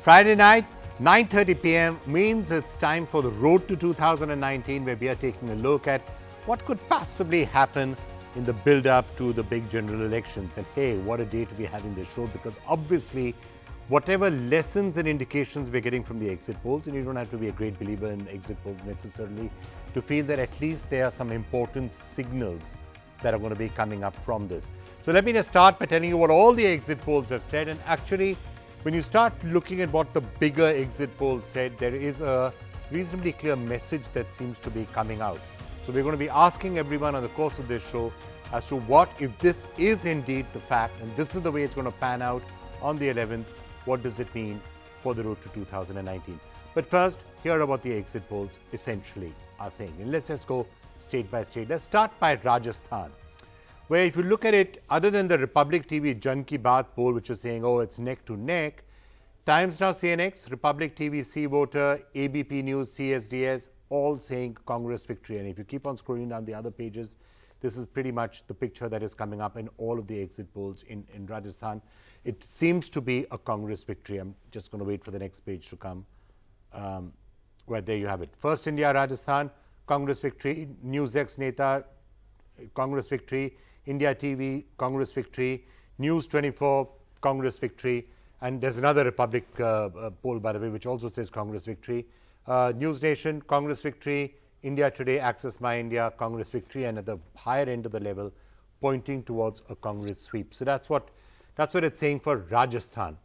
Friday night, 9:30 p.m. means it's time for the road to 2019, where we are taking a look at what could possibly happen in the build-up to the big general elections. And hey, what a day to be having this show, because obviously whatever lessons and indications we're getting from the exit polls, and you don't have to be a great believer in exit polls necessarily to feel that at least there are some important signals that are going to be coming up from this. So let me just start by telling you what all the exit polls have said. And actually, when you start looking at what the bigger exit polls said, there is a reasonably clear message that seems to be coming out. So we're going to be asking everyone on the course of this show as to what, if this is indeed the fact, and this is the way it's going to pan out on the 11th, what does it mean for the road to 2019? But first, here are what the exit polls essentially are saying. And let's just go state by state. Let's start by Rajasthan, where if you look at it, other than the Republic TV Jan Ki Baat poll, which is saying, oh, it's neck to neck, Times Now CNX, Republic TV C Voter, ABP News, CSDS, all saying Congress victory. And if you keep on scrolling down the other pages, this is pretty much the picture that is coming up in all of the exit polls in Rajasthan. It seems to be a Congress victory. I'm just going to wait for the next page to come, where there you have it. First India, Rajasthan, Congress victory. Newsx Neta, Congress victory. India TV, Congress victory. News 24, Congress victory. And there's another Republic poll, by the way, which also says Congress victory. News Nation, Congress victory. India Today, Access My India, Congress victory. And at the higher end of the level, pointing towards a Congress sweep. So that's what it's saying for Rajasthan.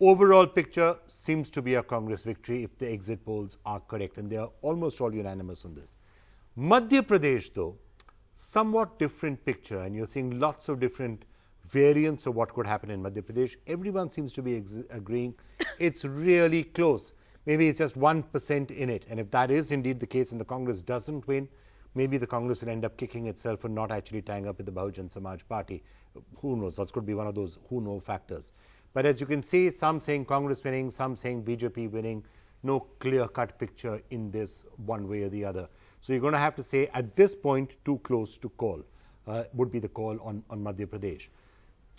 Overall picture seems to be a Congress victory if the exit polls are correct. And they are almost all unanimous on this. Madhya Pradesh, though, somewhat different picture, and you're seeing lots of different variants of what could happen in Madhya Pradesh. Everyone seems to be agreeing it's really close. Maybe it's just 1% in it. And if that is indeed the case and the Congress doesn't win, maybe the Congress will end up kicking itself and not actually tying up with the Bahujan Samaj Party. Who knows? That could be one of those who know factors. But as you can see, some saying Congress winning, some saying BJP winning. No clear-cut picture in this one way or the other. So you're going to have to say, at this point, too close to call would be the call on Madhya Pradesh.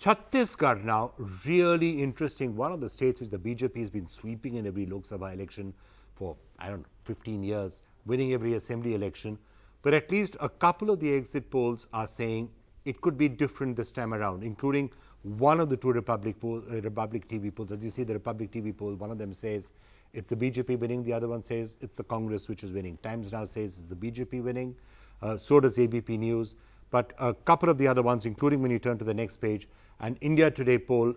Chhattisgarh now, really interesting. One of the states which the BJP has been sweeping in every Lok Sabha election for, 15 years, winning every assembly election. But at least a couple of the exit polls are saying it could be different this time around, including one of the two Republic TV polls. As you see, the Republic TV poll, one of them says it's the BJP winning, the other one says it's the Congress which is winning. Times Now says it's the BJP winning, so does ABP News. But a couple of the other ones, including when you turn to the next page, and India Today poll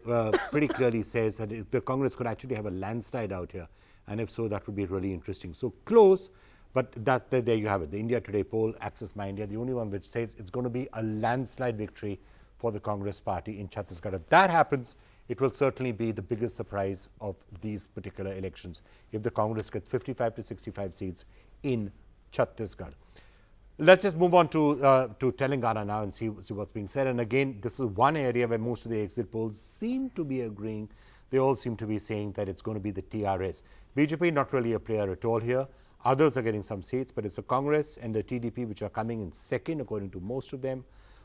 pretty clearly says that the Congress could actually have a landslide out here. And if so, that would be really interesting. So close, but there you have it. The India Today poll, Access My India, the only one which says it's going to be a landslide victory for the Congress party in Chhattisgarh. If that happens, it will certainly be the biggest surprise of these particular elections, if the Congress gets 55 to 65 seats in Chhattisgarh. Let's just move on to Telangana now and see what's being said. And again, this is one area where most of the exit polls seem to be agreeing. They all seem to be saying that it's going to be the TRS. BJP not really a player at all here. Others are getting some seats, but it's the Congress and the TDP which are coming in second, according to most of them.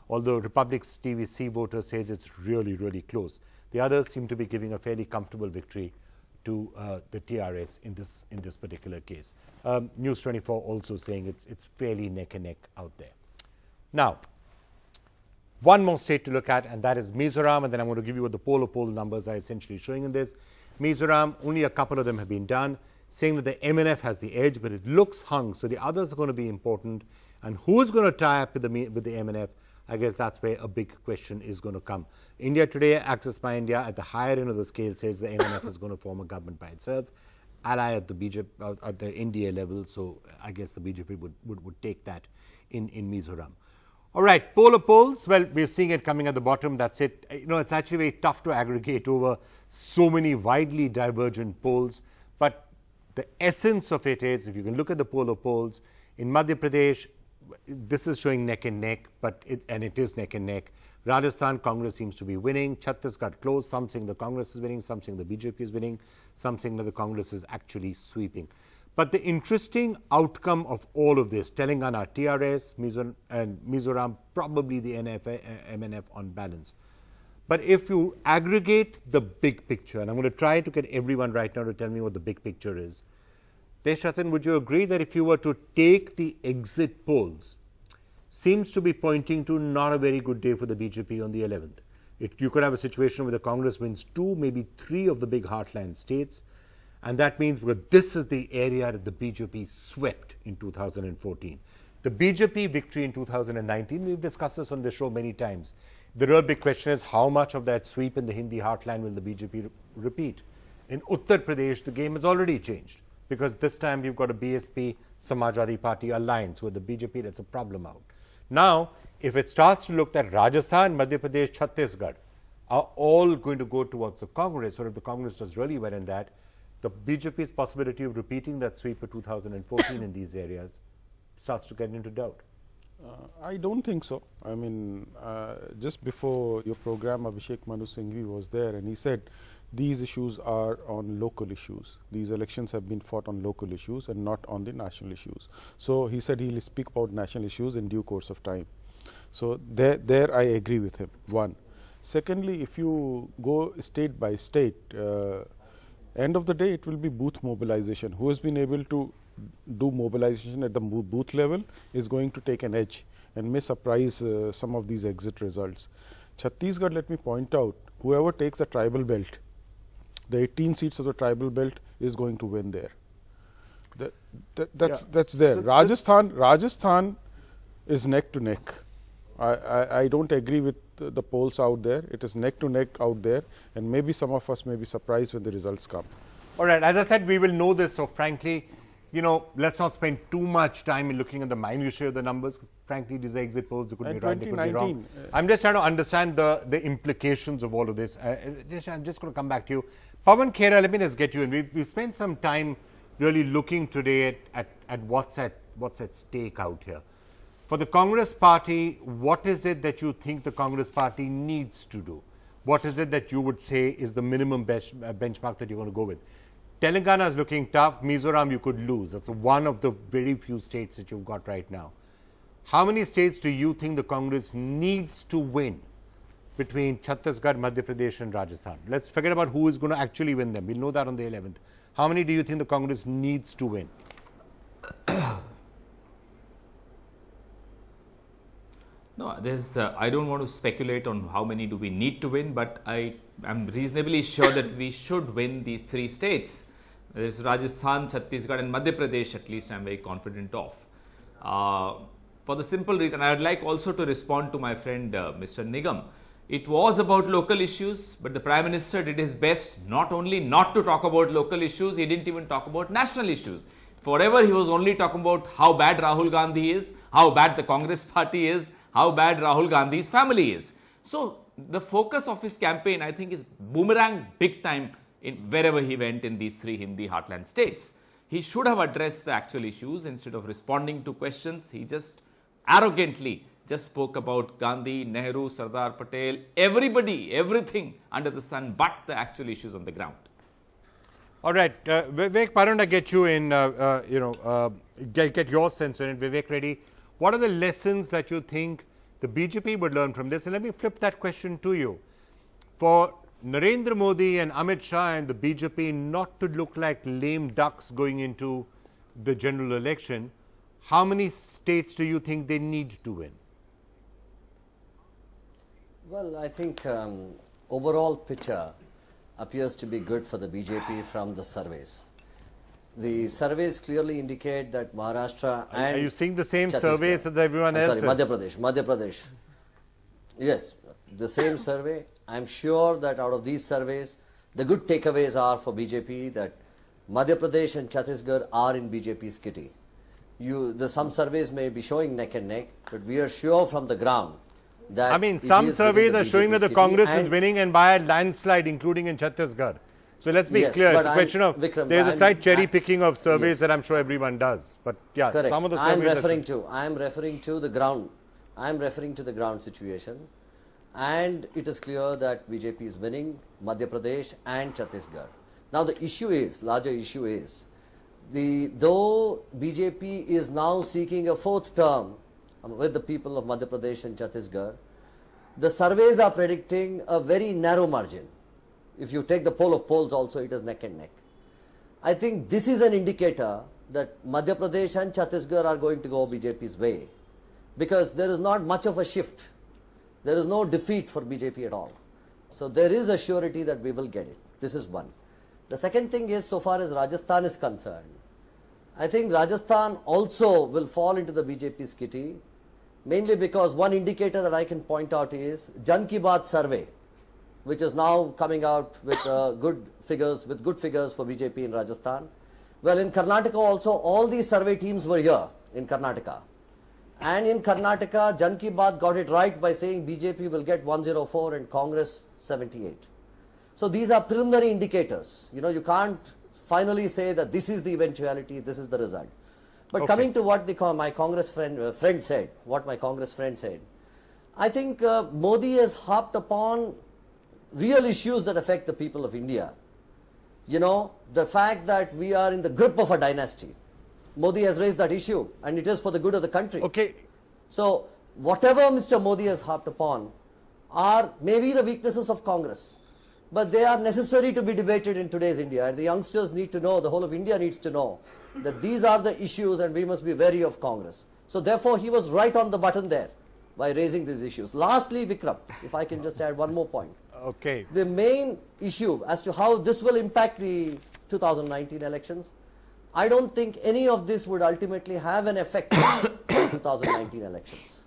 Although Republic's TV C Voter says it's really, really close. The others seem to be giving a fairly comfortable victory to the TRS in this particular case. News 24 also saying it's fairly neck and neck out there. Now, one more state to look at, and that is Mizoram, and then I'm going to give you what the poll numbers are essentially showing in this. Mizoram, only a couple of them have been done, saying that the MNF has the edge, but it looks hung, so the others are going to be important. And who's going to tie up with the MNF? I guess that's where a big question is going to come. India Today, Access My India, at the higher end of the scale, says the MNF is going to form a government by itself. Ally at the BJP, at the NDA level, so I guess the BJP would take that in Mizoram. All right, poll of polls. Well, we're seeing it coming at the bottom. That's it. It's actually very tough to aggregate over so many widely divergent polls. But the essence of it is, if you can look at the poll of polls, in Madhya Pradesh, this is showing neck and neck, and it is neck and neck. Rajasthan, Congress seems to be winning. Chhattisgarh close. Some saying the Congress is winning, some saying the BJP is winning, some saying that the Congress is actually sweeping. But the interesting outcome of all of this, Telangana, TRS, Mizoram, probably the MNF on balance. But if you aggregate the big picture, and I'm going to try to get everyone right now to tell me what the big picture is. Deshatin, would you agree that if you were to take the exit polls, seems to be pointing to not a very good day for the BJP on the 11th. You could have a situation where the Congress wins 2, maybe 3 of the big heartland states, and that means because this is the area that the BJP swept in 2014. The BJP victory in 2019, we've discussed this on the show many times. The real big question is how much of that sweep in the Hindi heartland will the BJP repeat? In Uttar Pradesh, the game has already changed because this time you've got a BSP Samajwadi Party alliance with the BJP. That's a problem out. Now, if it starts to look that Rajasthan, Madhya Pradesh, Chhattisgarh are all going to go towards the Congress, or if the Congress does really well in that, the BJP's possibility of repeating that sweep of 2014 in these areas starts to get into doubt. I don't think so. I mean, just before your program, Abhishek Manu Singhvi was there and he said these issues are on local issues. These elections have been fought on local issues and not on the national issues. So he said he'll speak about national issues in due course of time. So there I agree with him, one. Secondly, if you go state by state, end of the day it will be booth mobilization. Who has been able to do mobilization at the booth level is going to take an edge and may surprise some of these exit results. Chhattisgarh, let me point out, whoever takes the tribal belt, the 18 seats of the tribal belt is going to win there. That's there. So Rajasthan is neck to neck. I don't agree with the polls out there. It is neck to neck out there, and maybe some of us may be surprised when the results come. All right, as I said, we will know this. So frankly, you know, let's not spend too much time in looking at the minutiae of the numbers. Frankly, these are exit polls. They could be right, they could be wrong. I'm just trying to understand the implications of all of this. I'm just going to come back to you. Pawan Khera, let me just get you in. We've spent some time really looking today at what's at stake out here. For the Congress party, what is it that you think the Congress party needs to do? What is it that you would say is the minimum benchmark that you're going to go with? Telangana is looking tough. Mizoram you could lose. That's one of the very few states that you've got right now. How many states do you think the Congress needs to win between Chhattisgarh, Madhya Pradesh and Rajasthan? Let's forget about who is going to actually win them. We'll know that on the 11th. How many do you think the Congress needs to win? No, I don't want to speculate on how many do we need to win, but I am reasonably sure that we should win these 3 states. There's Rajasthan, Chhattisgarh and Madhya Pradesh, at least I'm very confident of. For the simple reason, I would like also to respond to my friend Mr. Nigam. It was about local issues, but the Prime Minister did his best not only not to talk about local issues, he didn't even talk about national issues. Forever he was only talking about how bad Rahul Gandhi is, how bad the Congress party is, how bad Rahul Gandhi's family is. So the focus of his campaign, I think, is boomerang big time in wherever he went in these 3 Hindi heartland states. He should have addressed the actual issues instead of responding to questions. He just arrogantly just spoke about Gandhi, Nehru, Sardar Patel, everybody, everything under the sun but the actual issues on the ground. All right, Vivek Paranda, get you in, get your sense on it. Vivek Reddy, what are the lessons that you think the BJP would learn from this? And let me flip that question to you. For Narendra Modi and Amit Shah and the BJP not to look like lame ducks going into the general election, how many states do you think they need to win? Well, I think overall picture appears to be good for the BJP from the surveys. The surveys clearly indicate that Maharashtra and are you seeing the same surveys that everyone else sorry, Madhya Pradesh. Yes, the same survey. I'm sure that out of these surveys, the good takeaways are for BJP that Madhya Pradesh and Chhattisgarh are in BJP's kitty. Some surveys may be showing neck and neck, but we are sure from the ground that I mean, some surveys are showing that the Congress is winning and by a landslide, including in Chhattisgarh. So let's be clear, it's a question of Vikram, there's a slight cherry picking of surveys that I'm sure everyone does. But yeah, correct. Some of the surveys I'm referring to the ground. I'm referring to the ground situation, and it is clear that BJP is winning Madhya Pradesh and Chhattisgarh. Now the larger issue is, though BJP is now seeking a 4th term with the people of Madhya Pradesh and Chhattisgarh, the surveys are predicting a very narrow margin. If you take the poll of polls also, it is neck and neck. I think this is an indicator that Madhya Pradesh and Chhattisgarh are going to go BJP's way, because there is not much of a shift. There is no defeat for BJP at all. So there is a surety that we will get it. This is one. The second thing is, so far as Rajasthan is concerned, I think Rajasthan also will fall into the BJP's kitty, mainly because one indicator that I can point out is Jan Ki Baat survey, which is now coming out with good figures for BJP in Rajasthan. Well, in Karnataka also, all these survey teams were here in Karnataka. And in Karnataka, Jan Ki Baat got it right by saying BJP will get 104 and Congress 78. So these are preliminary indicators. You know, you can't finally say that this is the eventuality, this is the result. But coming to what my Congress friend said, I think Modi has harped upon real issues that affect the people of India. You know, the fact that we are in the grip of a dynasty. Modi has raised that issue, and it is for the good of the country. Okay. So whatever Mr. Modi has harped upon are maybe the weaknesses of Congress, but they are necessary to be debated in today's India, and the youngsters need to know, the whole of India needs to know that these are the issues and we must be wary of Congress. So therefore he was right on the button there by raising these issues. Lastly, Vikram, if I can just add one more point. Okay. The main issue as to how this will impact the 2019 elections, I don't think any of this would ultimately have an effect on 2019 elections.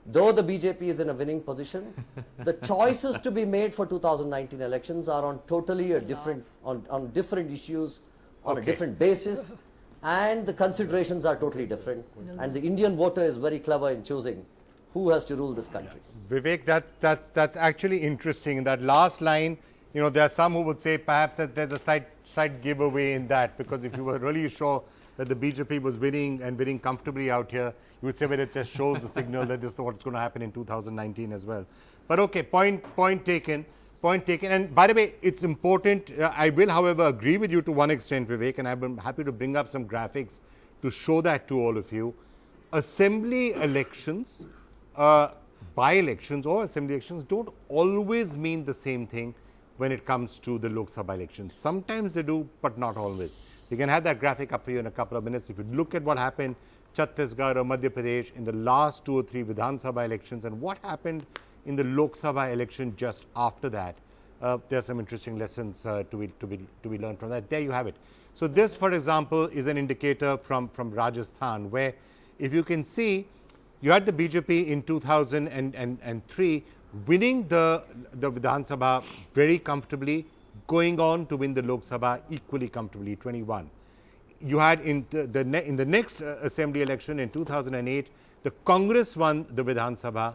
Though the BJP is in a winning position, the choices to be made for 2019 elections are on totally a different, on different issues, on a different basis, and the considerations are totally different. And the Indian voter is very clever in choosing who has to rule this country. Vivek, that's actually interesting. In that last line, you know, there are some who would say perhaps that there's a slight giveaway in that, because if you were really sure that the BJP was winning and winning comfortably out here, you would say, well, it just shows the signal that this is what's going to happen in 2019 as well. But okay, point taken. And by the way, it's important. I will, however, agree with you to one extent, Vivek, and I'm happy to bring up some graphics to show that to all of you. Assembly elections, by-elections or assembly elections don't always mean the same thing when it comes to the Lok Sabha elections. Sometimes they do, but not always. We can have that graphic up for you in a couple of minutes. If you look at what happened Chhattisgarh or Madhya Pradesh in the last 2 or 3 Vidhan Sabha elections and what happened in the Lok Sabha election just after that, there are some interesting lessons to be learned from that. There you have it. So this, for example, is an indicator from Rajasthan, where if you can see, you had the BJP in 2003 winning the Vidhan Sabha very comfortably, going on to win the Lok Sabha equally comfortably, 21. You had in the next assembly election in 2008, the Congress won the Vidhan Sabha,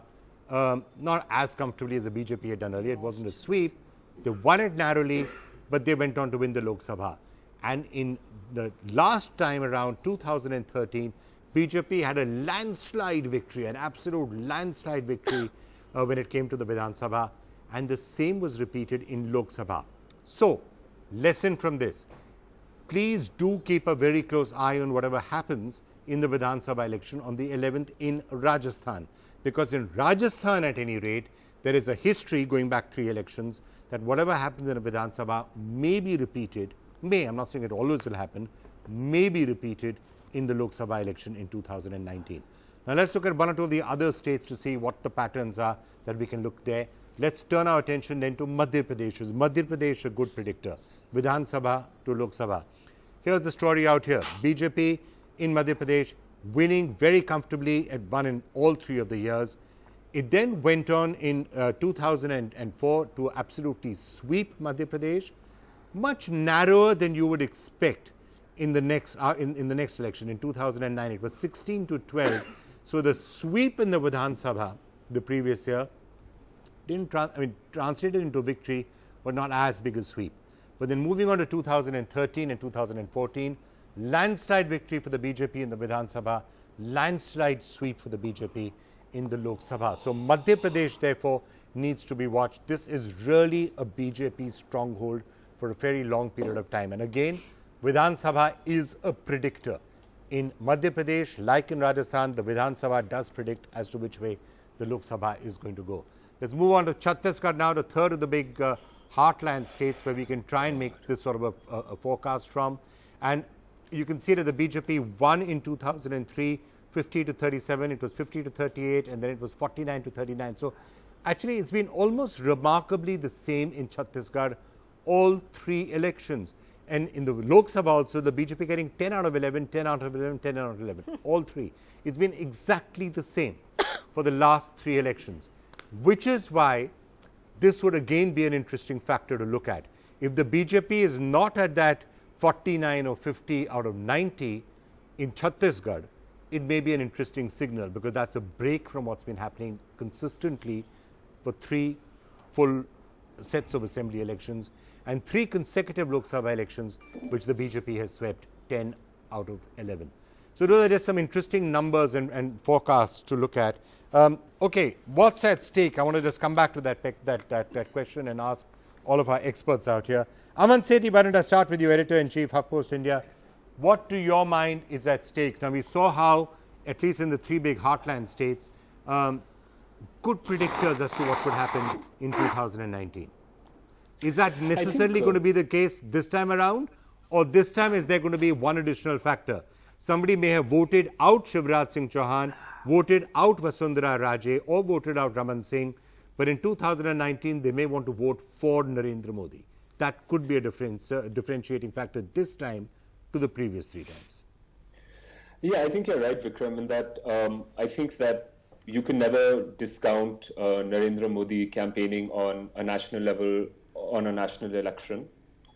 not as comfortably as the BJP had done earlier. It wasn't a sweep. They won it narrowly, but they went on to win the Lok Sabha. And in the last time around, 2013, BJP had a landslide victory, an absolute landslide victory when it came to the Vidhan Sabha, and the same was repeated in Lok Sabha. So, lesson from this. Please do keep a very close eye on whatever happens in the Vidhan Sabha election on the 11th in Rajasthan. Because in Rajasthan, at any rate, there is a history going back 3 elections that whatever happens in a Vidhan Sabha may be repeated, I'm not saying it always will happen, may be repeated in the Lok Sabha election in 2019. Now let's look at one or two of the other states to see what the patterns are that we can look there. Let's turn our attention then to Madhya Pradesh. Is Madhya Pradesh a good predictor? Vidhan Sabha to Lok Sabha. Here's the story out here. BJP in Madhya Pradesh winning very comfortably at one in all 3 of the years. It then went on in 2004 to absolutely sweep Madhya Pradesh, much narrower than you would expect in the next election. In 2009, it was 16 to 12. So the sweep in the Vidhan Sabha the previous year didn't translated into victory, but not as big a sweep. But then moving on to 2013 and 2014, landslide victory for the BJP in the Vidhan Sabha, landslide sweep for the BJP in the Lok Sabha. So Madhya Pradesh, therefore, needs to be watched. This is really a BJP stronghold for a very long period of time. And again, Vidhan Sabha is a predictor. In Madhya Pradesh, like in Rajasthan, the Vidhan Sabha does predict as to which way the Lok Sabha is going to go. Let's move on to Chhattisgarh now, the third of the big heartland states where we can try and make this sort of a forecast from. And you can see that the BJP won in 2003, 50 to 37, it was 50 to 38, and then it was 49 to 39. So actually it's been almost remarkably the same in Chhattisgarh, all three elections. And in the Lok Sabha also, the BJP getting 10 out of 11, 10 out of 11, 10 out of 11, all three. It's been exactly the same for the last three elections, which is why this would again be an interesting factor to look at. If the BJP is not at that 49 or 50 out of 90 in Chhattisgarh, it may be an interesting signal, because that's a break from what's been happening consistently for three full sets of assembly elections and three consecutive Lok Sabha elections, which the BJP has swept 10 out of 11. So those are just some interesting numbers and forecasts to look at. Okay, what's at stake? I want to just come back to that question and ask all of our experts out here. Aman Sethi, why don't I start with you, Editor-in-Chief, HuffPost India. What, to your mind, is at stake? Now, we saw how, at least in the three big heartland states, good predictors as to what could happen in 2019. Is that necessarily going to be the case this time around? Or this time is there going to be one additional factor? Somebody may have voted out Shivraj Singh Chauhan, voted out Vasundhara Raje, or voted out Raman Singh, but in 2019 they may want to vote for Narendra Modi. That could be a differentiating factor this time to the previous three times. Yeah, I think you're right, Vikram, in that I think that you can never discount Narendra Modi campaigning on a national level, on a national election.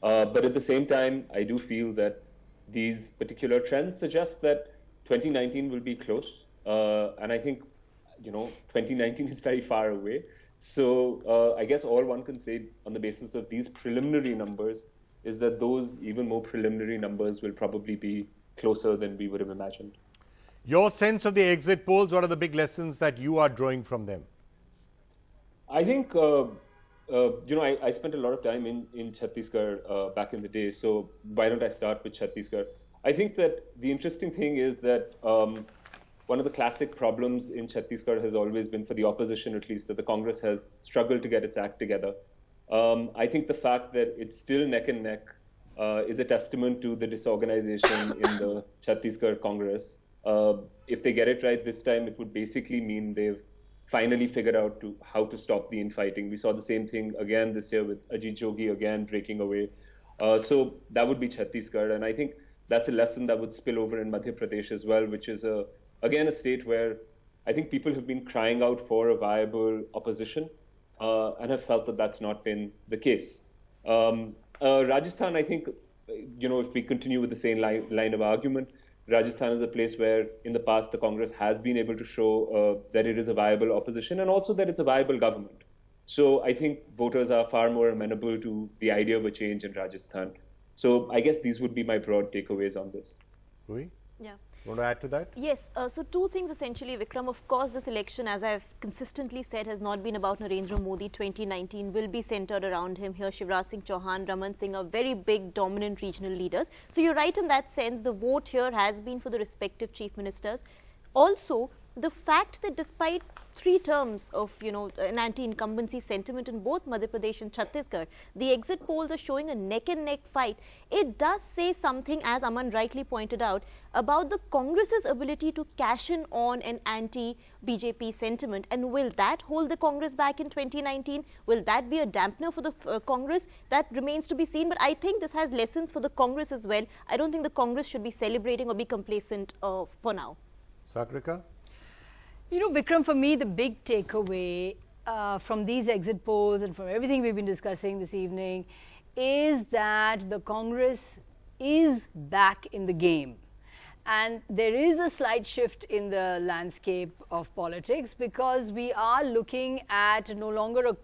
But at the same time, I do feel that these particular trends suggest that 2019 will be close. And I think, 2019 is very far away. So I guess all one can say on the basis of these preliminary numbers is that those even more preliminary numbers will probably be closer than we would have imagined. Your sense of the exit polls, what are the big lessons that you are drawing from them? I think, I spent a lot of time in Chhattisgarh back in the day. So why don't I start with Chhattisgarh? I think that the interesting thing is that one of the classic problems in Chhattisgarh has always been, for the opposition at least, that the Congress has struggled to get its act together. I think the fact that it's still neck and neck is a testament to the disorganization in the Chhattisgarh Congress. If they get it right this time, it would basically mean they've finally figured out how to stop the infighting. We saw the same thing again this year with Ajit Jogi again breaking away. So that would be Chhattisgarh. And I think that's a lesson that would spill over in Madhya Pradesh as well, which is again a state where I think people have been crying out for a viable opposition and have felt that that's not been the case. Rajasthan, I think, if we continue with the same line of argument, Rajasthan is a place where in the past the Congress has been able to show that it is a viable opposition and also that it's a viable government. So I think voters are far more amenable to the idea of a change in Rajasthan. So I guess these would be my broad takeaways on this. Rui? Yeah. Want to add to that? Yes, so two things essentially, Vikram. Of course, this election, as I've consistently said, has not been about Narendra Modi. 2019 will be centered around him here. Shivraj Singh Chauhan, Raman Singh are very big, dominant regional leaders. So you're right in that sense. The vote here has been for the respective chief ministers. Also, the fact that despite 3 terms of, an anti-incumbency sentiment in both Madhya Pradesh and Chhattisgarh, the exit polls are showing a neck-and-neck fight. It does say something, as Aman rightly pointed out, about the Congress's ability to cash in on an anti-BJP sentiment. And will that hold the Congress back in 2019? Will that be a dampener for the Congress? That remains to be seen. But I think this has lessons for the Congress as well. I don't think the Congress should be celebrating or be complacent for now. Sagrika? Vikram, for me, the big takeaway from these exit polls and from everything we've been discussing this evening is that the Congress is back in the game. And there is a slight shift in the landscape of politics because we are looking at no longer a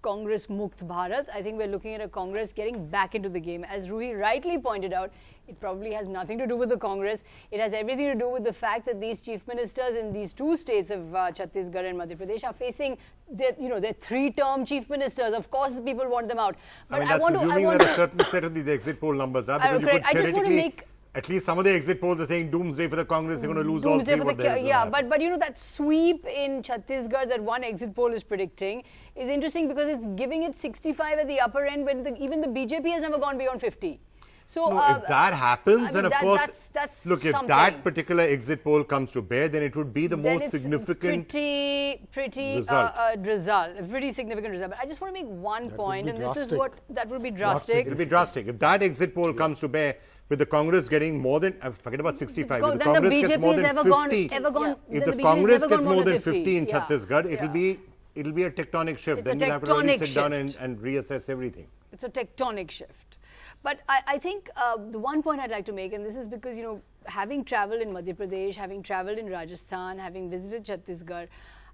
Congress Mukt Bharat. I think we're looking at a Congress getting back into the game. As Rui rightly pointed out, it probably has nothing to do with the Congress. It has everything to do with the fact that these chief ministers in these 2 states of Chhattisgarh and Madhya Pradesh are facing their 3-term chief ministers. Of course, the people want them out. But that's assuming that a certain set of these exit poll numbers are. Because you could I just want to make At least some of the exit polls are saying doomsday for the Congress. They're going to lose all Doomsday three. for What the the hell is yeah, gonna happen? but you know that sweep in Chhattisgarh that one exit poll is predicting is interesting because it's giving it 65 at the upper end when even the BJP has never gone beyond 50. So No, if that happens, then of course, that's look, if something. that particular exit poll comes to bear, then it would be the Then most it's significant pretty result. result, a pretty significant result. But I just want to make one point, and this is drastic. what that would be drastic. It will be drastic. If that exit poll comes to bear, with the Congress getting more than, forget about 65, if the Then the Congress gets BJP more has than ever 50, gone, ever gone. if then the BJP has Congress never gone gets more more than 50 in Yeah. Chhattisgarh, Yeah. it'll be a tectonic shift. It's Then a we'll have to really tectonic sit down shift. and reassess everything. It's a tectonic shift. But I think the one point I'd like to make, and this is because, you know, having traveled in Madhya Pradesh, having traveled in Rajasthan, having visited Chhattisgarh,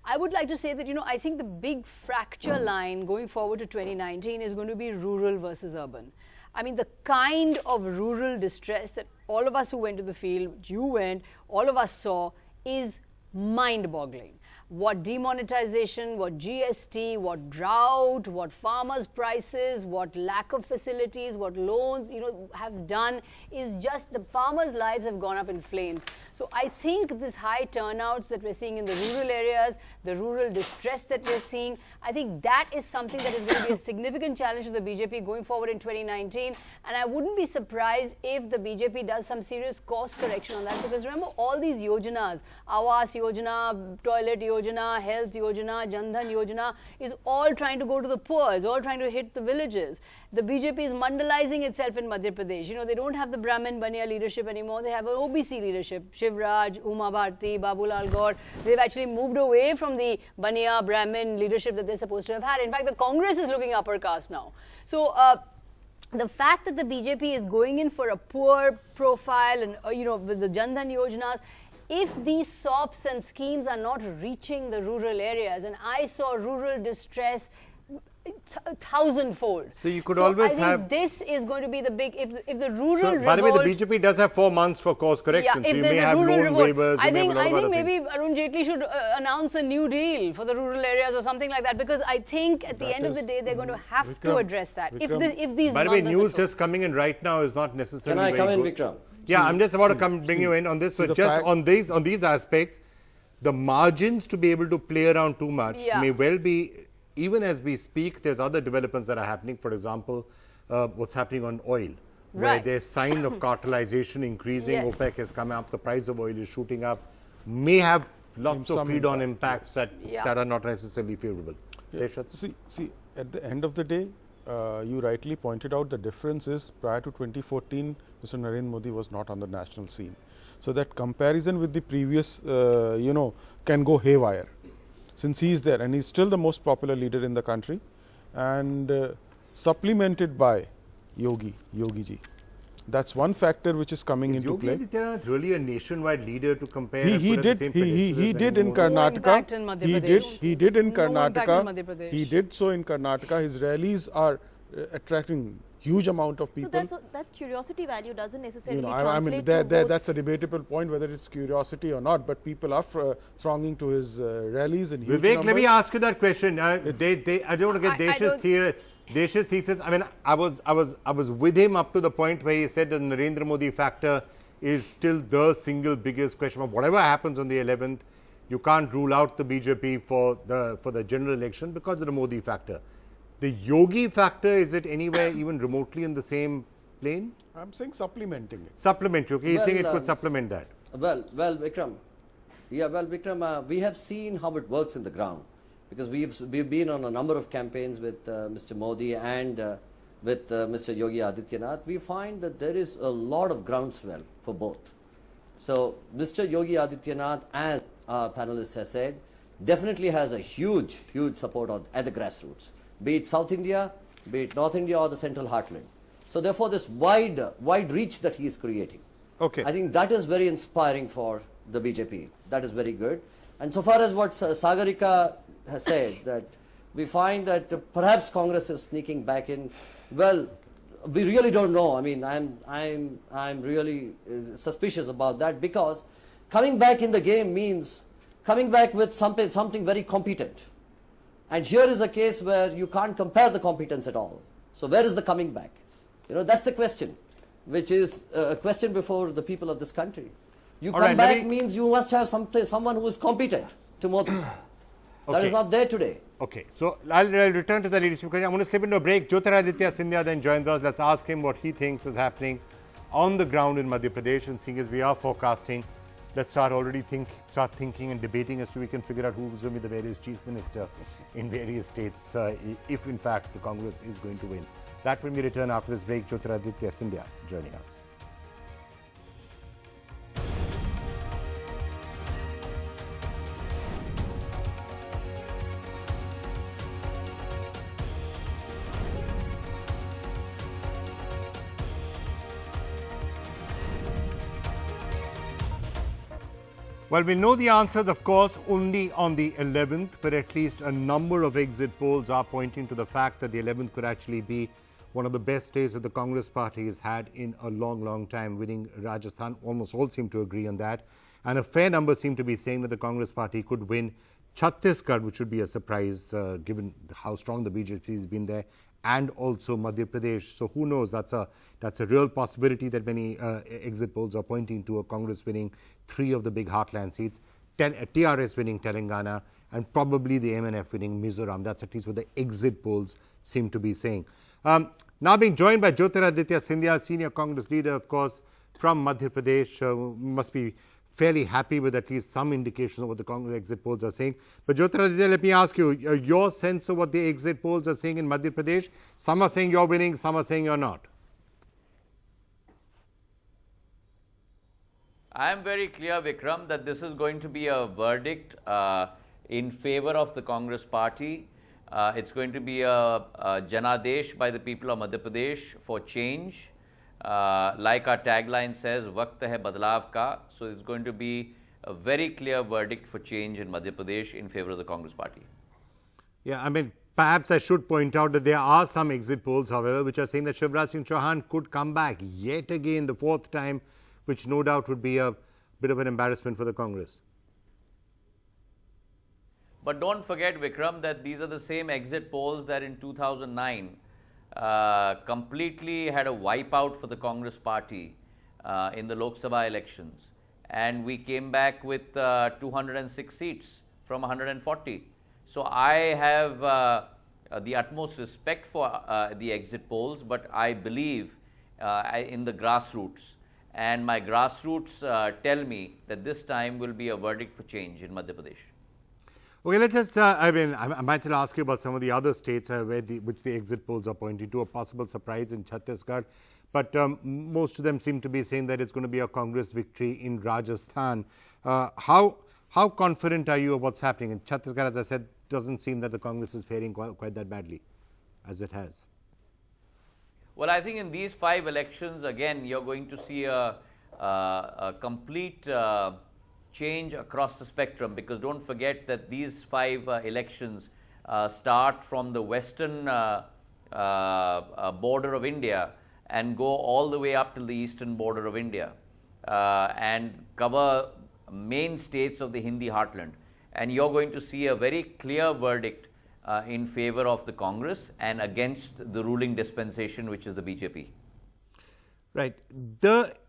I would like to say that, you know, I think the big fracture line going forward to 2019 is going to be rural versus urban. I mean, the kind of rural distress that all of us who went to the field, you went, all of us saw, is mind-boggling. What demonetization, what GST, what drought, what farmers' prices, what lack of facilities, what loans, you know, have done is just the farmers' lives have gone up in flames. So I think this high turnouts that we're seeing in the rural areas, the rural distress that we're seeing, I think that is something that is going to be a significant challenge to the BJP going forward in 2019. And I wouldn't be surprised if the BJP does some serious course correction on that, because remember all these yojanas, Awas Yojana, Toilet Yojana, Health Yojana, Jan Dhan Yojana is all trying to go to the poor, is all trying to hit the villages. The BJP is mandalizing itself in Madhya Pradesh. You know, they don't have the Brahmin Bania leadership anymore. They have an OBC leadership. Shivraj, Uma Bharti, Babulal Gaur. They've actually moved away from the Bania Brahmin leadership that they're supposed to have had. In fact, the Congress is looking upper caste now. So, the fact that the BJP is going in for a poor profile and, you know, with the Jan Dhan Yojanas, if these SOPs and schemes are not reaching the rural areas, and I saw rural distress thousandfold. So you could always I think have... this is going to be the big, if the rural So, revolt... by the way, the BJP does have 4 months for course correction. Yeah, so if you there's may a have rural loan revolt, waivers. I you may have think a lot of other maybe things. Arun Jaitley should announce a new deal for the rural areas or something like that, because I think at the end of the day they're going to have to address that. If these By the way, numbers news are true. just coming in right now is not necessarily Can I come very in, good. Vikram? Yeah, I'm just about to bring you in on this. So the just fact- on these aspects, the margins to be able to play around too much Yeah. may well be, even as we speak, there's other developments that are happening. For example, what's happening on oil, where Right. there's sign of cartelization increasing. Yes. OPEC has come up, the price of oil is shooting up, may have lots of Some feed-on impact, impacts Yeah. that are not necessarily favorable. Deshat? See, at the end of the day, you rightly pointed out the difference is prior to 2014, Mr. Narendra Modi was not on the national scene. So that comparison with the previous, you know, can go haywire. Since he is there and he is still the most popular leader in the country, and supplemented by Yogi ji. That's one factor which is coming Is into Yogi play. Adityanath really a nationwide leader to compare? He and put at did the same he pedestal did as in Narendra Modi? No impact in Karnataka. Madhya He did in No impact in Karnataka. Madhya Pradesh. He did so in Karnataka. His rallies are attracting huge amount of So people. that curiosity value doesn't necessarily You know, translate I mean, to that's a votes. debatable point whether it's curiosity or not. But people are thronging to his rallies in huge Vivek, numbers. let me ask you that question. I don't want to get Desh's thesis. I mean, I was with him up to the point where he said the Narendra Modi factor is still the single biggest question. But whatever happens on the 11th, you can't rule out the BJP for the general election because of the Modi factor. The Yogi factor, is it anywhere even remotely in the same plane? I'm saying supplementing it. Supplement, okay? He's saying it Well, could supplement that. Well, Vikram. Yeah, well, Vikram, we have seen how it works in the ground, because we've been on a number of campaigns with Mr. Modi and with Mr. Yogi Adityanath. We find that there is a lot of groundswell for both. So, Mr. Yogi Adityanath, as our panelist has said, definitely has a huge support at the grassroots, be it South India, be it North India or the central heartland. So, therefore, this wide reach that he is creating, Okay. I think that is very inspiring for the BJP. That is very good. And so far as what Sagarika has said, that we find that perhaps Congress is sneaking back in. Well, we really don't know. I mean, I'm really suspicious about that, because coming back in the game means coming back with something very competent. And here is a case where you can't compare the competence at all. So where is the coming back? You know, that's the question. which is a question before the people of this country. You All come right, back means you must have someone who is competent to Modi. That Okay. is not there today. Okay, so I'll return to the leadership question. I'm going to slip into a break. Jyotiraditya Scindia then joins us. Let's ask him what he thinks is happening on the ground in Madhya Pradesh. And seeing as we are forecasting, let's start thinking and debating as to we can figure out who's going to be the various chief minister in various states if in fact the Congress is going to win. That when we return after this break. Jyotiraditya Scindia joining us. Well, we'll know the answers, of course, only on the 11th, but at least a number of exit polls are pointing to the fact that the 11th could actually be one of the best days that the Congress party has had in a long, long time, winning Rajasthan. Almost all seem to agree on that. And a fair number seem to be saying that the Congress party could win Chhattisgarh, which would be a surprise given how strong the BJP has been there, and also Madhya Pradesh. So who knows? That's a real possibility that many exit polls are pointing to a Congress winning 3 of the big heartland seats, TRS winning Telangana, and probably the MNF winning Mizoram. That's at least what the exit polls seem to be saying. Now being joined by Jyotiraditya Scindia, senior Congress leader, of course, from Madhya Pradesh, must be fairly happy with at least some indications of what the Congress exit polls are saying. But Jyotiraditya, let me ask you, your sense of what the exit polls are saying in Madhya Pradesh. Some are saying you're winning, some are saying you're not. I am very clear, Vikram, that this is going to be a verdict in favor of the Congress party. It's going to be a Janadesh by the people of Madhya Pradesh for change. Like our tagline says, Waqt hai badlav ka. So it's going to be a very clear verdict for change in Madhya Pradesh in favor of the Congress party. Yeah, I mean, perhaps I should point out that there are some exit polls, however, which are saying that Shivraj Singh Chauhan could come back yet again the 4th time, which no doubt would be a bit of an embarrassment for the Congress. But don't forget, Vikram, that these are the same exit polls that in 2009 completely had a wipeout for the Congress party in the Lok Sabha elections. And we came back with 206 seats from 140. So I have the utmost respect for the exit polls, but I believe in the grassroots. And my grassroots tell me that this time will be a verdict for change in Madhya Pradesh. Okay, let's just, I might just ask you about some of the other states which the exit polls are pointing to, a possible surprise in Chhattisgarh. But most of them seem to be saying that it's going to be a Congress victory in Rajasthan. How confident are you of what's happening? In Chhattisgarh, as I said, doesn't seem that the Congress is faring quite that badly as it has. Well, I think in these 5 elections, again, you're going to see a complete change across the spectrum, because don't forget that these 5 elections start from the western border of India and go all the way up to the eastern border of India and cover main states of the Hindi heartland. And you're going to see a very clear verdict in favor of the Congress and against the ruling dispensation, which is the BJP. Right.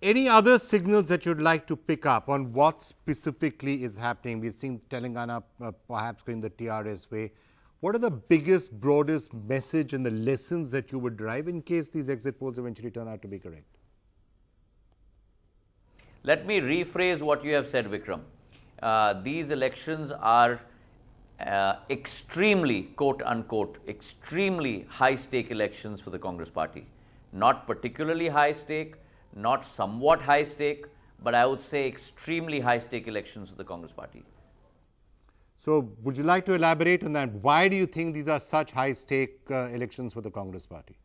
Any other signals that you'd like to pick up on what specifically is happening? We've seen Telangana perhaps going the TRS way. What are the biggest, broadest message and the lessons that you would derive in case these exit polls eventually turn out to be correct? Let me rephrase what you have said, Vikram. These elections are extremely, quote unquote, extremely high stake elections for the Congress party. Not particularly high stake, not somewhat high stake, but I would say extremely high stake elections for the Congress party. So would you like to elaborate on that? Why do you think these are such high stake elections for the Congress party?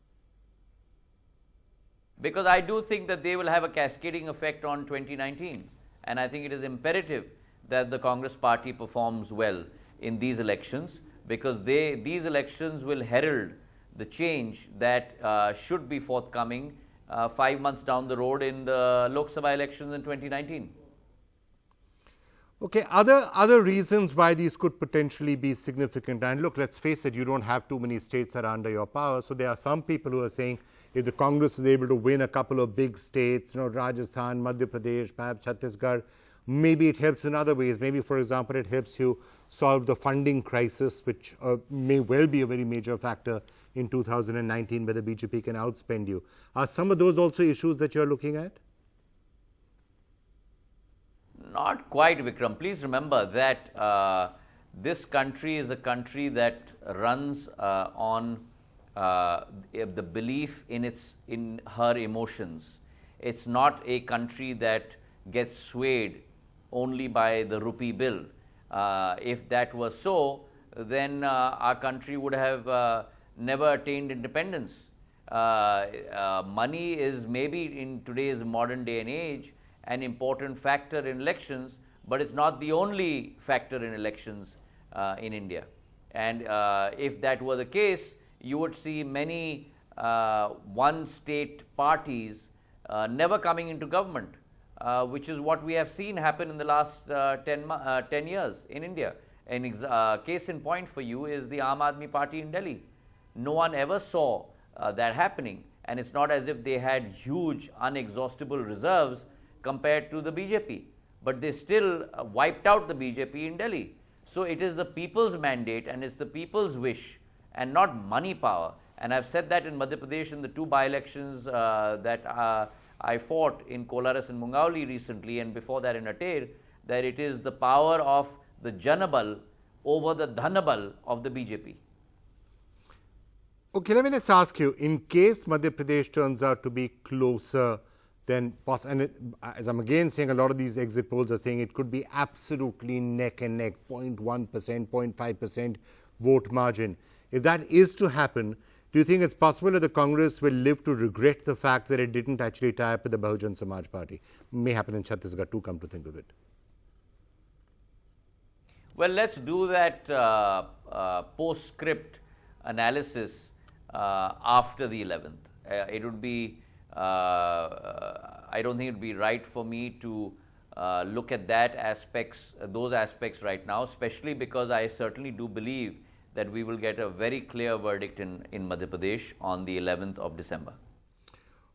Because I do think that they will have a cascading effect on 2019. And I think it is imperative that the Congress party performs well in these elections, because these elections will herald the change that should be forthcoming 5 months down the road in the Lok Sabha elections in 2019. Okay, other reasons why these could potentially be significant. And look, let's face it, you don't have too many states that are under your power. So there are some people who are saying if the Congress is able to win a couple of big states, Rajasthan, Madhya Pradesh, perhaps Chhattisgarh, maybe it helps in other ways. Maybe, for example, it helps you solve the funding crisis, which may well be a very major factor in 2019, where the BJP can outspend you. Are some of those also issues that you're looking at? Not quite, Vikram. Please remember that this country is a country that runs on the belief in her emotions. It's not a country that gets swayed only by the rupee bill. If that was so, then our country would have never attained independence. Money is maybe in today's modern day and age an important factor in elections, but it's not the only factor in elections in India. And if that were the case, you would see many one-state parties never coming into government, which is what we have seen happen in the last 10 years in India. An case in point for you is the Aam Aadmi Party in Delhi. No one ever saw that happening, and it's not as if they had huge unexhaustible reserves compared to the BJP, but they still wiped out the BJP in Delhi. So it is the people's mandate and it's the people's wish and not money power. And I've said that in Madhya Pradesh in the two by-elections that I fought in Kolaras and Mungauli recently, and before that in Ater, that it is the power of the Janabal over the Dhanabal of the BJP. Okay, let me just ask you, in case Madhya Pradesh turns out to be closer than possible, and as I'm again saying, a lot of these exit polls are saying it could be absolutely neck and neck, 0.1%, 0.5% vote margin. If that is to happen, do you think it's possible that the Congress will live to regret the fact that it didn't actually tie up with the Bahujan Samaj Party? May happen in Chhattisgarh too, come to think of it. Well, let's do that postscript analysis after the 11th. It would be I don't think it would be right for me to look at those aspects right now, especially because I certainly do believe that we will get a very clear verdict in Madhya Pradesh on the 11th of December.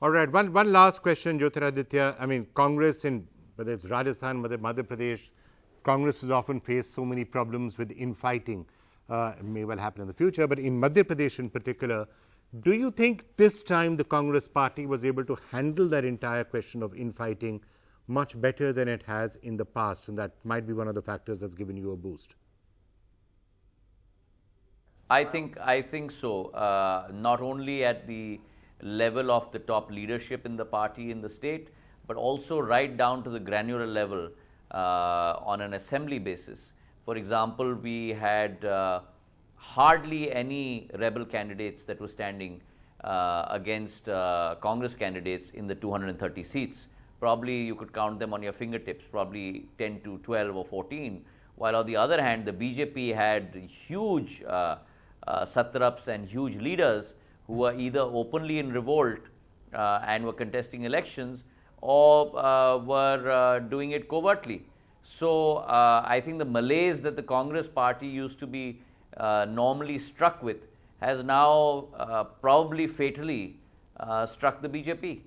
All right, one last question, Jyotiraditya. I mean, Congress in, whether it's Rajasthan, Madhya Pradesh, Congress has often faced so many problems with infighting. It may well happen in the future, but in Madhya Pradesh in particular, do you think this time the Congress party was able to handle that entire question of infighting much better than it has in the past, and that might be one of the factors that's given you a boost? I think so. Not only at the level of the top leadership in the party in the state, but also right down to the granular level on an assembly basis. For example, we had hardly any rebel candidates that were standing against Congress candidates in the 230 seats. Probably you could count them on your fingertips, probably 10 to 12 or 14. While on the other hand, the BJP had huge satraps and huge leaders who were either openly in revolt and were contesting elections, or were doing it covertly. So I think the malaise that the Congress party used to be normally struck with has now probably fatally struck the BJP.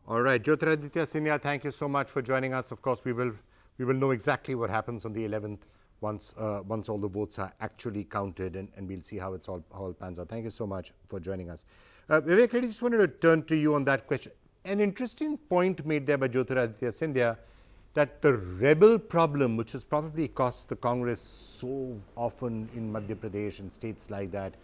All right, Jyotiraditya Sindhia, thank you so much for joining us. Of course, we will know exactly what happens on the 11th once all the votes are actually counted, and we'll see how it all pans out. Thank you so much for joining us. Vivek, I just wanted to turn to you on that question. An interesting point made there by Jyotiraditya Sindhia, that the rebel problem, which has probably cost the Congress so often in Madhya Pradesh and states like that,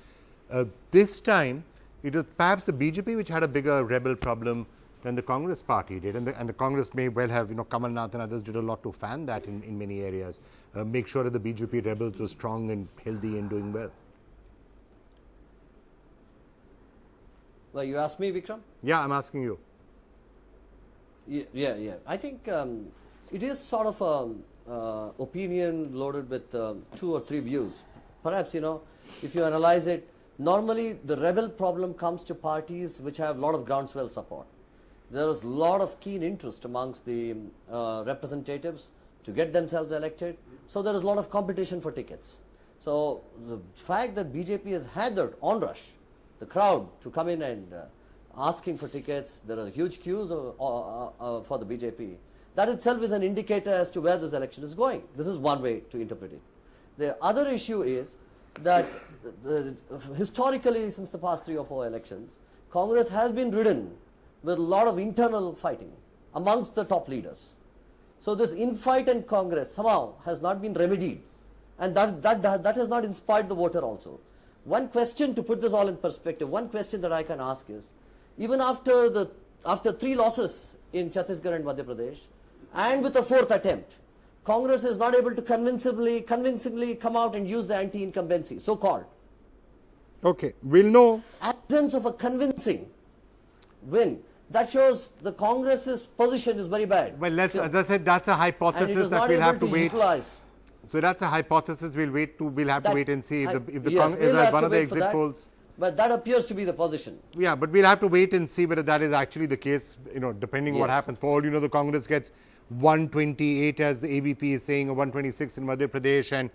this time it was perhaps the BJP which had a bigger rebel problem than the Congress party did, and the Congress may well have, Kamal Nath and others did a lot to fan that in many areas, make sure that the BJP rebels were strong and healthy and doing well. Well, you asked me, Vikram? Yeah, I'm asking you. Yeah. I think it is sort of an opinion loaded with 2 or 3 views. Perhaps, if you analyze it, normally the rebel problem comes to parties which have a lot of groundswell support. There is a lot of keen interest amongst the representatives to get themselves elected. So there is a lot of competition for tickets. So the fact that BJP has had that onrush, the crowd to come in and asking for tickets. There are huge queues for the BJP. That itself is an indicator as to where this election is going. This is one way to interpret it. The other issue is that historically, since the past 3 or 4 elections, Congress has been ridden with a lot of internal fighting amongst the top leaders. So this infight in Congress somehow has not been remedied, and that has not inspired the voter also. One question, to put this all in perspective, one question that I can ask is, even after 3 losses in Chhattisgarh and Madhya Pradesh, and with a 4th attempt, Congress is not able to convincingly come out and use the anti-incumbency, so-called. Okay, we'll know. Absence of a convincing win. That shows the Congress's position is very bad. Well, as I said, that's a hypothesis that we'll have to wait. So that's a hypothesis. We'll have to wait and see if one of the exit polls. But that appears to be the position. Yeah, but we'll have to wait and see whether that is actually the case. Depending what happens. For all you know, the Congress gets 128, as the ABP is saying, or 126 in Madhya Pradesh, and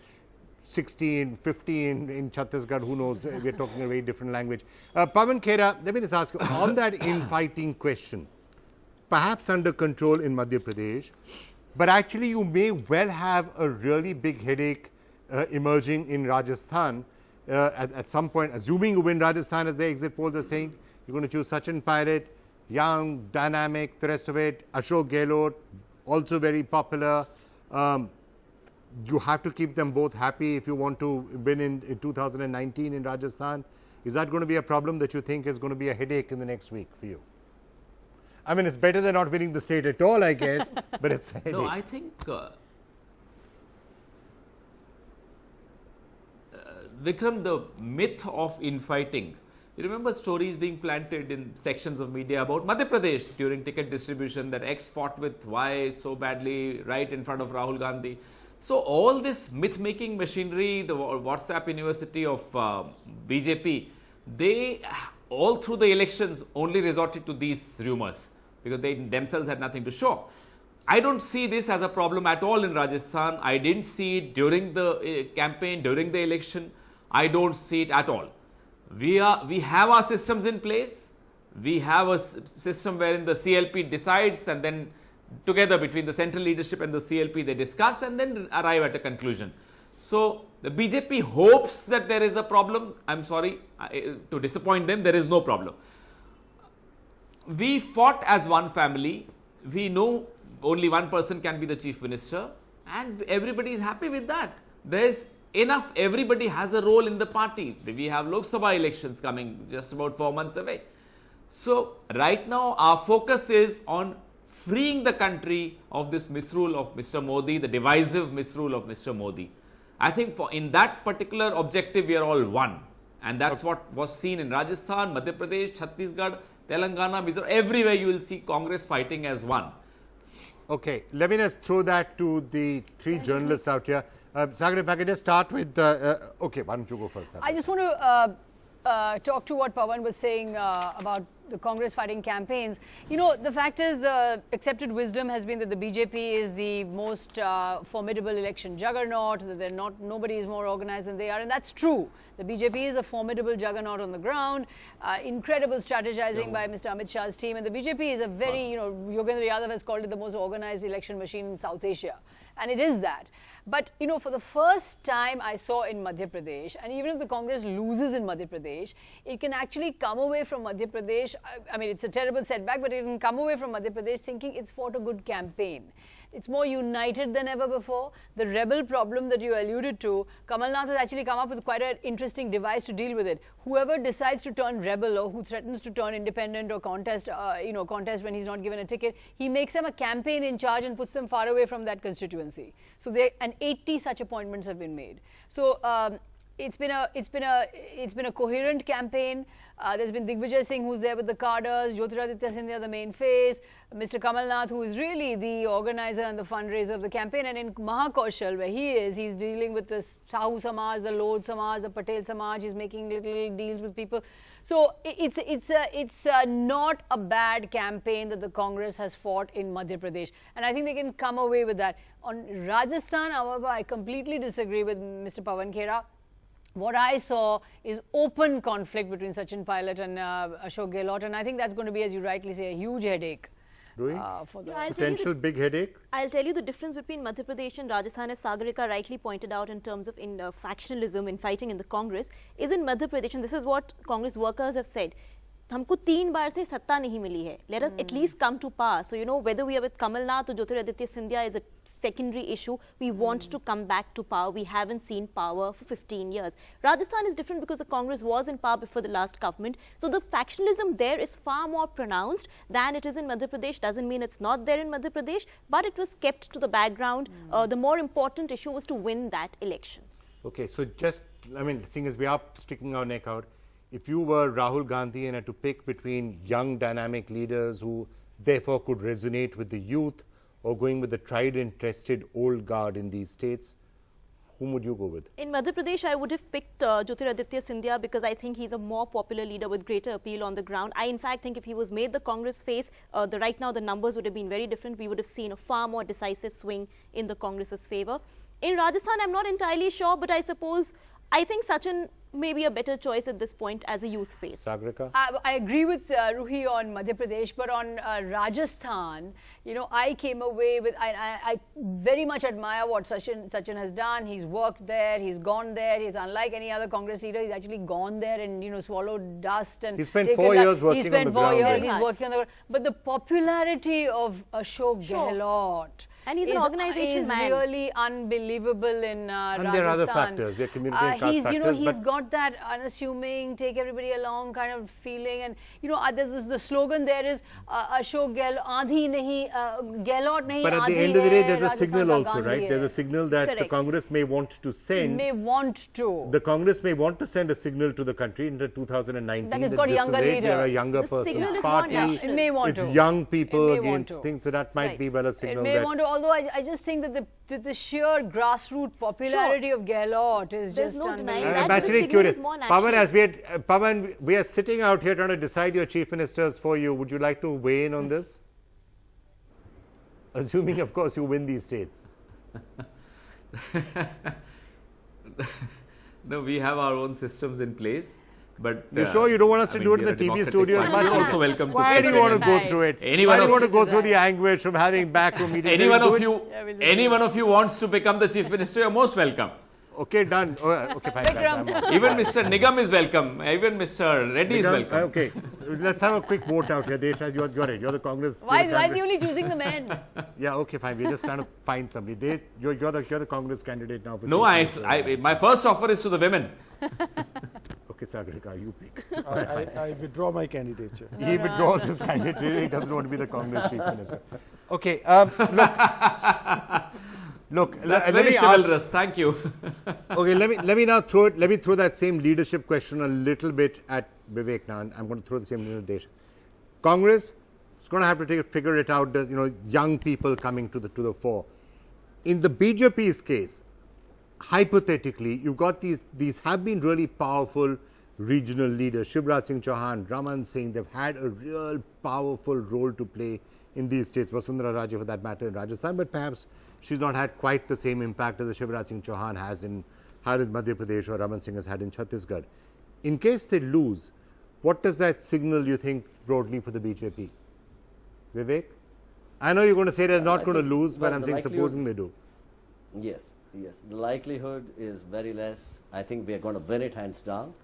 60 and 50 in Chhattisgarh. Who knows? We're talking a very different language. Pawan Khera, let me just ask you on that infighting question. Perhaps under control in Madhya Pradesh, but actually you may well have a really big headache emerging in Rajasthan at some point. Assuming you win Rajasthan, as the exit polls are saying, you're going to choose Sachin Pilot, young, dynamic, the rest of it. Ashok Gehlot, also very popular. You have to keep them both happy if you want to win in 2019 in Rajasthan. Is that going to be a problem that you think is going to be a headache in the next week for you? I mean, it's better than not winning the state at all, I guess, but it's a headache. No, I think, Vikram, the myth of infighting. You remember stories being planted in sections of media about Madhya Pradesh during ticket distribution, that X fought with Y so badly right in front of Rahul Gandhi. So all this myth-making machinery, the WhatsApp University of BJP, they all through the elections only resorted to these rumors because they themselves had nothing to show. I don't see this as a problem at all in Rajasthan. I didn't see it during the campaign, during the election. I don't see it at all. We have our systems in place. We have a system wherein the CLP decides, and then together between the central leadership and the CLP, they discuss and then arrive at a conclusion. So the BJP hopes that there is a problem. I'm sorry to disappoint them. There is no problem. We fought as one family. We know only one person can be the chief minister, and everybody is happy with that. There's enough. Everybody has a role in the party. We have Lok Sabha elections coming just about 4 months away. So right now our focus is on freeing the country of this misrule of Mr. Modi, the divisive misrule of Mr. Modi. I think in that particular objective, we are all one. And that's what was seen in Rajasthan, Madhya Pradesh, Chhattisgarh, Telangana, Mizoram. Everywhere you will see Congress fighting as one. Okay, let me just throw that to the 3 journalists out here. Sagar, if I could just start with, okay, why don't you go first? I just want to talk to what Pawan was saying about the Congress fighting campaigns. You know, the fact is, the accepted wisdom has been that the BJP is the most formidable election juggernaut, that nobody is more organized than they are, and that's true. The BJP is a formidable juggernaut on the ground, incredible strategizing by Mr. Amit Shah's team, and the BJP is a very, Yogendra Yadav has called it the most organized election machine in South Asia, and it is that. But, for the first time I saw in Madhya Pradesh, and even if the Congress loses in Madhya Pradesh, it can actually come away from Madhya Pradesh, I mean, it's a terrible setback, but it can come away from Madhya Pradesh thinking it's fought a good campaign. It's more united than ever before. The rebel problem that you alluded to, Kamal Nath has actually come up with quite an interesting device to deal with it. Whoever decides to turn rebel or who threatens to turn independent or contest when he's not given a ticket, he makes them a campaign in charge and puts them far away from that constituency. So 80 such appointments have been made. So it's been a coherent campaign. There's been Digvijay Singh, who's there with the cadres, Jyotiraditya Scindia, the main face, Mr. Kamal Nath, who is really the organizer and the fundraiser of the campaign. And in Mahakaushal, where he's dealing with the Sahu Samaj, the Lodh Samaj, the Patel Samaj. He's making little deals with people. So it's not a bad campaign that the Congress has fought in Madhya Pradesh. And I think they can come away with that. On Rajasthan, however, I completely disagree with Mr. Pawan Khera. what I saw is open conflict between Sachin Pilot and Ashok Gehlot, and I think that's going to be, as you rightly say, a huge headache. For the Potential big headache? I'll tell you the difference between Madhya Pradesh and Rajasthan, as Sagarika rightly pointed out, in terms of factionalism in fighting in the Congress, is in Madhya Pradesh, and this is what Congress workers have said. हमको 3 बार से सत्ता नहीं मिली है. Let us at least come to power. So, you know, whether we are with Kamal Nath or Jyotiraditya Scindia is a secondary issue. We want to come back to power. We haven't seen power for 15 years. Rajasthan is different because the Congress was in power before the last government. So the factionalism there is far more pronounced than it is in Madhya Pradesh. Doesn't mean it's not there in Madhya Pradesh, but it was kept to the background. The more important issue was to win that election. Okay, so just, I mean, seeing as we are sticking our neck out, if you were Rahul Gandhi and had to pick between young dynamic leaders who therefore could resonate with the youth, or going with the tried and tested old guard in these states, whom would you go with? In Madhya Pradesh, I would have picked Jyotiraditya Scindia because I think he's a more popular leader with greater appeal on the ground. I, in fact, think if he was made the Congress face, right now the numbers would have been very different. We would have seen a far more decisive swing in the Congress's favor. In Rajasthan, I'm not entirely sure, but I think Sachin may be a better choice at this point as a youth face. Sagarika? I agree with Ruhi on Madhya Pradesh, but on Rajasthan, you know, I came away with, I very much admire what Sachin has done. He's worked there, he's gone there, he's unlike any other Congress leader, he's actually gone there and, you know, swallowed dust. And he spent 4 years working on the ground. He spent 4 years, he's working on the ground. But the popularity of Ashok Gehlot, and he's an organization man. Is really unbelievable in Rajasthan. And there are other factors, there are community and caste factors. You know, he's got that unassuming, take everybody along kind of feeling. And, you know, the slogan there is Ashok Gehlot, Aadhi nahi, Gehlot nahi, but at the end of the day, there's a signal also, right? There's a signal that the Congress may want to send. The Congress may want to send a signal to the country in 2019. That it's got younger leaders. They're a younger person's party. It may want it's young people against things, so that might be well a signal. It may want to. Although I just think that the sheer grassroots popularity of Gehlot is just unbelievable. I'm actually curious. Pawan, we are sitting out here trying to decide your chief ministers for you. Would you like to weigh in on this? Assuming, of course, you win these states. No, we have our own systems in place. But you're sure you don't want us to do it in the TV studios? You're also welcome to. Why do you want to go through it? Why do you want to go through the anguish of having backroom meetings? Any one of you wants to become the chief minister, you're most welcome. Okay, done. Okay, fine. Even Mr. Nigam is welcome. Even Mr. Reddy is welcome. Okay, let's have a quick vote out here. Desha, you're it. You're the Congress. Why is he only choosing the men? Yeah, okay, fine. We're just trying to find somebody. You're the Congress candidate now. No, my first offer is to the women. Okay, Sagarika, you pick. I withdraw my candidature. He withdraws his candidature. He doesn't want to be the Congress chief minister. Okay, look. That's very chivalrous. Thank you. Okay, let me now throw that same leadership question a little bit at Vivek now. I'm going to throw the same to Desh. Congress is going to have to figure it out. You know, young people coming to the fore. In the BJP's case, hypothetically, you've got these have been really powerful regional leaders. Shivraj Singh Chauhan, Raman Singh, they've had a real powerful role to play in these states. Vasundhara Raje, for that matter, in Rajasthan, but perhaps she's not had quite the same impact as the Shivraj Singh Chauhan had in Madhya Pradesh or Raman Singh has had in Chhattisgarh. In case they lose, what does that signal, you think, broadly for the BJP? Vivek? I know you're going to say they're not going to lose, but I'm saying supposing they do. Yes. The likelihood is very less. I think we are going to win it hands down.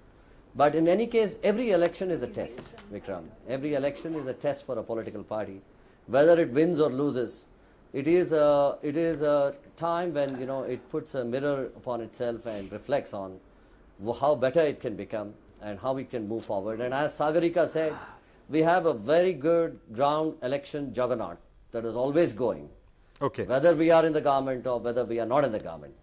But in any case, every election is a test, Vikram. Every election is a test for a political party. Whether it wins or loses, it is a time when, you know, it puts a mirror upon itself and reflects on how better it can become and how we can move forward. And as Sagarika said, we have a very good ground election juggernaut that is always going. Okay. Whether we are in the government or whether we are not in the government.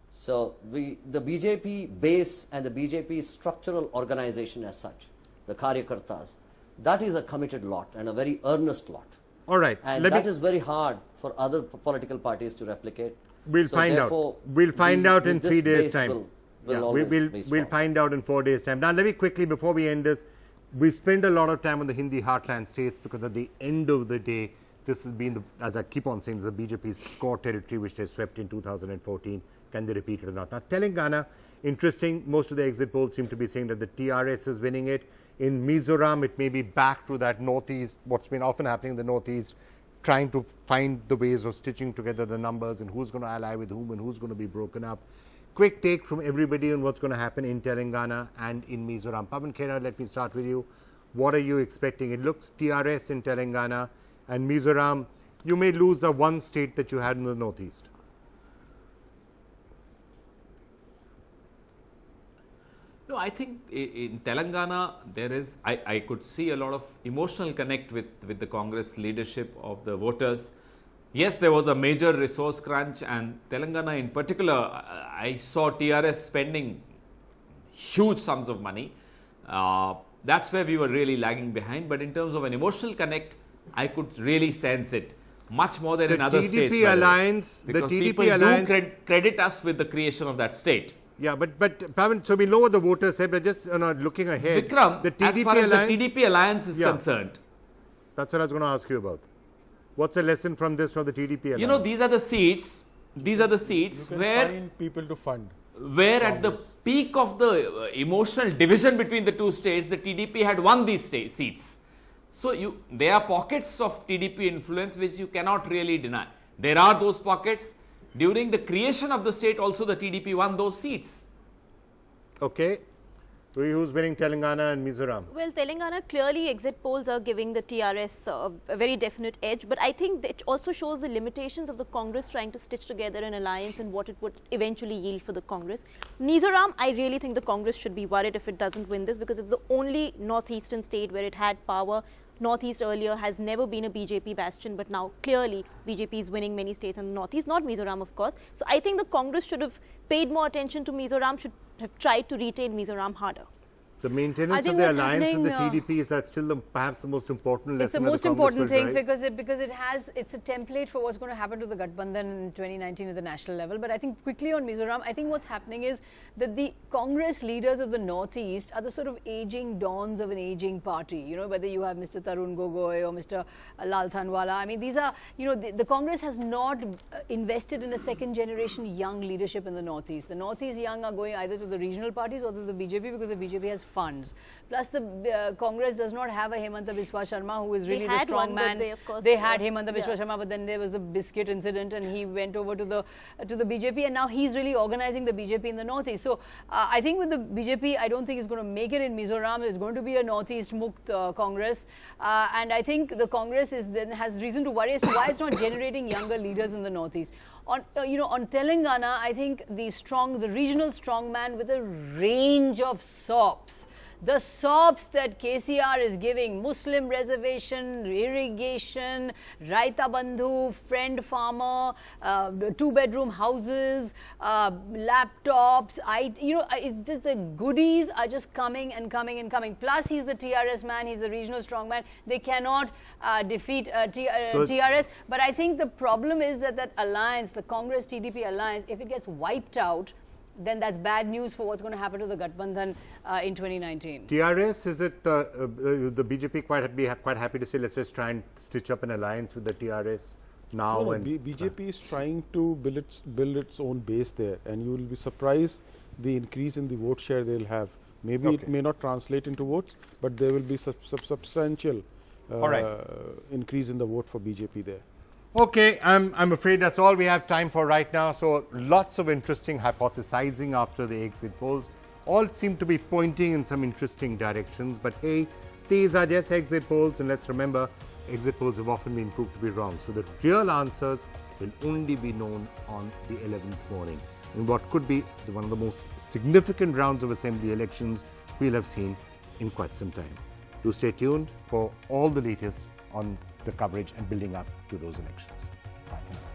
So the BJP base and the BJP structural organization as such, the Karyakartas, that is a committed lot and a very earnest lot. All right. And that is very hard for other political parties to replicate. We'll find out. We'll find out in 3 days' time. We'll find out in 4 days' time. Now, let me quickly, before we end this, we've spent a lot of time on the Hindi heartland states because at the end of the day, this has been, as I keep on saying, the BJP's core territory which they swept in 2014. Can they repeat it or not? Now, Telangana Interesting, most of the exit polls seem to be saying that the TRS is winning it. In Mizoram, it may be back to that northeast, what's been often happening in the northeast, trying to find the ways of stitching together the numbers and who's going to ally with whom and who's going to be broken up. Quick take from everybody on what's going to happen in Telangana and in Mizoram. Pavan Khera, let me start with you. What are you expecting? It looks TRS in Telangana and Mizoram. You may lose the one state that you had in the northeast. No, I think in Telangana there is, I could see a lot of emotional connect with the Congress leadership of the voters. Yes, there was a major resource crunch, and Telangana in particular, I saw TRS spending huge sums of money. That's where we were really lagging behind. But in terms of an emotional connect, I could really sense it much more than in other states. The TDP alliance, because people do credit us with the creation of that state. Yeah, but Pavan, so we know what the voters said, but just looking ahead, Vikram, the TDP as far as alliance, the TDP alliance is concerned, that's what I was going to ask you about. What's the lesson from this from the TDP alliance? You know, these are the seats where find people to fund. Where at the peak of the emotional division between the two states, the TDP had won these seats. So there are pockets of TDP influence which you cannot really deny. There are those pockets. During the creation of the state also the TDP won those seats. Okay. So who's winning Telangana and Mizoram? Well, Telangana, clearly exit polls are giving the TRS a very definite edge, but I think it also shows the limitations of the Congress trying to stitch together an alliance and what it would eventually yield for the Congress. Mizoram, I really think the Congress should be worried if it doesn't win this, because it's the only northeastern state where it had power. Northeast earlier has never been a BJP bastion, but now clearly BJP is winning many states in the Northeast, not Mizoram of course. So I think the Congress should have paid more attention to Mizoram, should have tried to retain Mizoram harder. The maintenance of the alliance with the TDP, is that still perhaps the most important lesson? It's the most important thing because it's a template for what's going to happen to the Gathbandhan in 2019 at the national level. But I think quickly on Mizoram, I think what's happening is that the Congress leaders of the Northeast are the sort of aging dons of an aging party. You know, whether you have Mr. Tarun Gogoi or Mr. Lal Thanwala. I mean, these are, you know, the Congress has not invested in a second generation young leadership in the Northeast. The Northeast young are going either to the regional parties or to the BJP because the BJP has funds. Plus, the Congress does not have a Hemanta Biswa Sharma, who is really the strong man. They had Hemanta Biswa Sharma, but then there was a biscuit incident, and he went over to the BJP, and now he's really organizing the BJP in the Northeast. So, I think with the BJP, I don't think it's going to make it in Mizoram. It's going to be a Northeast Mukt Congress, and I think the Congress has reason to worry as to why it's not generating younger leaders in the Northeast. On on Telangana, I think the regional strongman with a range of SOPs. The SOPs that KCR is giving, Muslim reservation, irrigation, Raita Bandhu, friend farmer, 2-bedroom houses, laptops, it's just the goodies are just coming and coming and coming. Plus, he's the TRS man, he's a regional strongman. They cannot defeat TRS. But I think the problem is that alliance, the Congress-TDP alliance, if it gets wiped out, then that's bad news for what's going to happen to the Gathbandhan in 2019. TRS, is it the BJP quite happy to say, let's just try and stitch up an alliance with the TRS now? No, BJP is trying to build its own base there, and you will be surprised the increase in the vote share they'll have. Maybe it may not translate into votes, but there will be substantial increase in the vote for BJP there. Okay, I'm afraid that's all we have time for right now. So lots of interesting hypothesizing after the exit polls. All seem to be pointing in some interesting directions. But hey, these are just exit polls, and let's remember, exit polls have often been proved to be wrong. So the real answers will only be known on the 11th morning in what could be one of the most significant rounds of assembly elections we'll have seen in quite some time. Do stay tuned for all the latest on the coverage and building up to those elections. Bye for now.